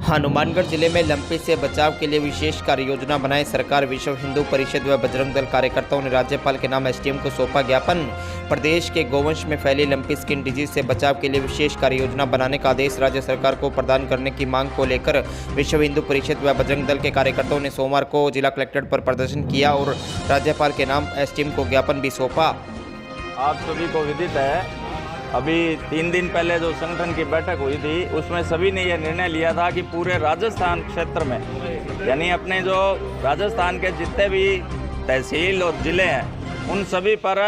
हनुमानगढ़ जिले में लंपी से बचाव के लिए विशेष कार्य योजना बनाए सरकार। विश्व हिंदू परिषद व बजरंग दल कार्यकर्ताओं ने राज्यपाल के नाम एसडीएम को सौंपा ज्ञापन। प्रदेश के गोवंश में फैली लंपी स्किन डिजीज से बचाव के लिए विशेष कार्य योजना बनाने का आदेश राज्य सरकार को प्रदान करने की मांग को लेकर विश्व हिंदू परिषद व बजरंग दल के कार्यकर्ताओं ने सोमवार को जिला कलेक्ट्रेट पर प्रदर्शन किया और राज्यपाल के नाम एसडीएम को ज्ञापन भी सौंपा। आप सभी को विदित है, अभी 3 दिन पहले जो संगठन की बैठक हुई थी उसमें सभी ने यह निर्णय लिया था कि पूरे राजस्थान क्षेत्र में, यानी अपने जो राजस्थान के जितने भी तहसील और ज़िले हैं उन सभी पर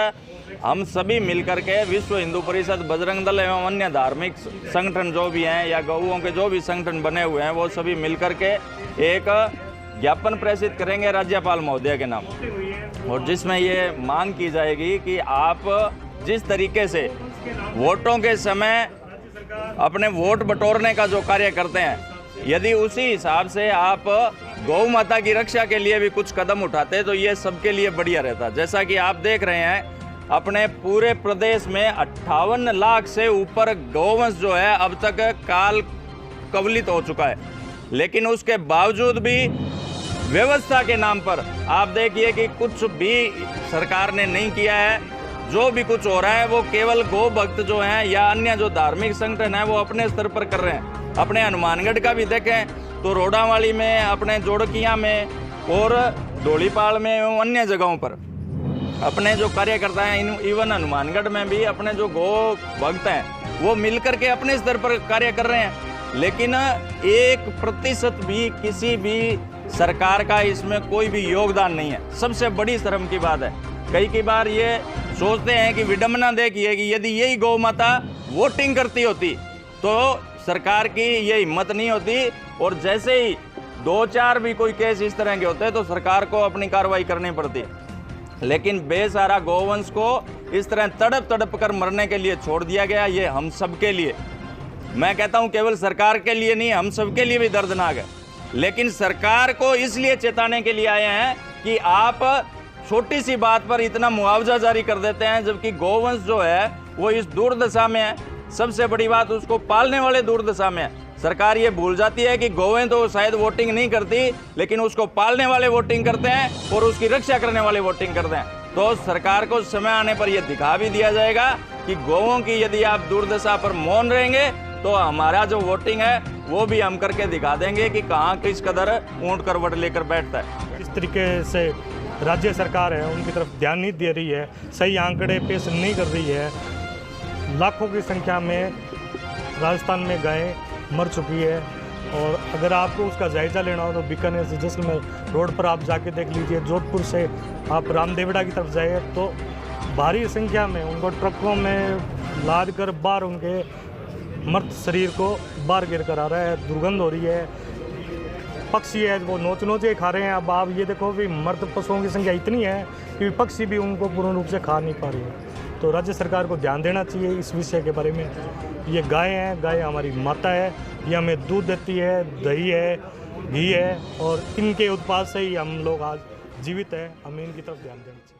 हम सभी मिलकर के विश्व हिंदू परिषद, बजरंग दल एवं अन्य धार्मिक संगठन जो भी हैं या गौओं के जो भी संगठन बने हुए हैं वो सभी मिलकर के एक ज्ञापन प्रेषित करेंगे राज्यपाल महोदय के नाम, और जिसमें ये मांग की जाएगी कि आप जिस तरीके से वोटों के समय अपने वोट बटोरने का जो कार्य करते हैं, यदि उसी हिसाब से आप गौ माता की रक्षा के लिए भी कुछ कदम उठाते तो ये सबके लिए बढ़िया रहता। जैसा कि आप देख रहे हैं, अपने पूरे प्रदेश में 58 लाख से ऊपर गौवंश जो है अब तक काल कवलित हो चुका है, लेकिन उसके बावजूद भी व्यवस्था के नाम पर आप देखिए कि कुछ भी सरकार ने नहीं किया है। जो भी कुछ हो रहा है वो केवल गौ भक्त जो हैं या अन्य जो धार्मिक संगठन है वो अपने स्तर पर कर रहे हैं। अपने हनुमानगढ़ का भी देखें तो रोडावाली में, अपने जोड़किया में और धोलीपाल में एवं अन्य जगहों पर अपने जो कार्यकर्ता हैं, इवन हनुमानगढ़ में भी अपने जो गौ भक्त हैं वो मिलकर के अपने स्तर पर कार्य कर रहे हैं, लेकिन 1% भी किसी भी सरकार का इसमें कोई भी योगदान नहीं है। सबसे बड़ी शर्म की बात है, कई बार ये सोचते हैं कि विडंबना देखिए कि यदि यही गौ माता वोटिंग करती होती तो सरकार की ये हिम्मत नहीं होती, और जैसे ही 2-4 भी कोई केस इस तरह के होते तो सरकार को अपनी कार्रवाई करनी पड़ती, लेकिन बेसहारा गौवंश को इस तरह तड़प कर मरने के लिए छोड़ दिया गया। ये हम सबके लिए, मैं कहता हूँ केवल सरकार के लिए नहीं, हम सबके लिए भी दर्दनाक है। लेकिन सरकार को इसलिए चेताने के लिए आए हैं कि आप छोटी सी बात पर इतना मुआवजा जारी कर देते हैं, जबकि गौवंश जो है वो इस दुर्दशा में है। सबसे बड़ी बात, उसको पालने वाले दुर्दशा में है। सरकार ये भूल जाती है कि गौएं तो शायद वोटिंग नहीं करती, लेकिन उसको पालने वाले वोटिंग करते हैं और उसकी रक्षा करने वाले वोटिंग करते हैं। तो सरकार को समय आने पर यह दिखा भी दिया जाएगा कि गौओं की यदि आप दुर्दशा पर मौन रहेंगे तो हमारा जो वोटिंग है वो भी हम करके दिखा देंगे कि कहाँ किस कदर ऊंट करवट लेकर बैठता है। इस तरीके से राज्य सरकार है उनकी तरफ ध्यान नहीं दे रही है, सही आंकड़े पेश नहीं कर रही है। लाखों की संख्या में राजस्थान में गायें मर चुकी है, और अगर आपको उसका जायज़ा लेना हो तो बीकानेर से जैसलमेर रोड पर आप जाके देख लीजिए। जोधपुर से आप रामदेवड़ा की तरफ जाइए तो भारी संख्या में उनको ट्रकों में लाद कर बाहर उनके मृत शरीर को बाहर गिर कर आ रहा है, दुर्गंध हो रही है। पक्षी है वो नोचे खा रहे हैं। अब आप ये देखो कि मृत पशुओं की संख्या इतनी है कि पक्षी भी उनको पूर्ण रूप से खा नहीं पा रही है। तो राज्य सरकार को ध्यान देना चाहिए इस विषय के बारे में। ये गाय हैं, गाय हमारी माता है, ये हमें दूध देती है, दही है, घी है, और इनके उत्पाद से ही हम लोग आज जीवित हैं। हमें इनकी तरफ ध्यान देना चाहिए।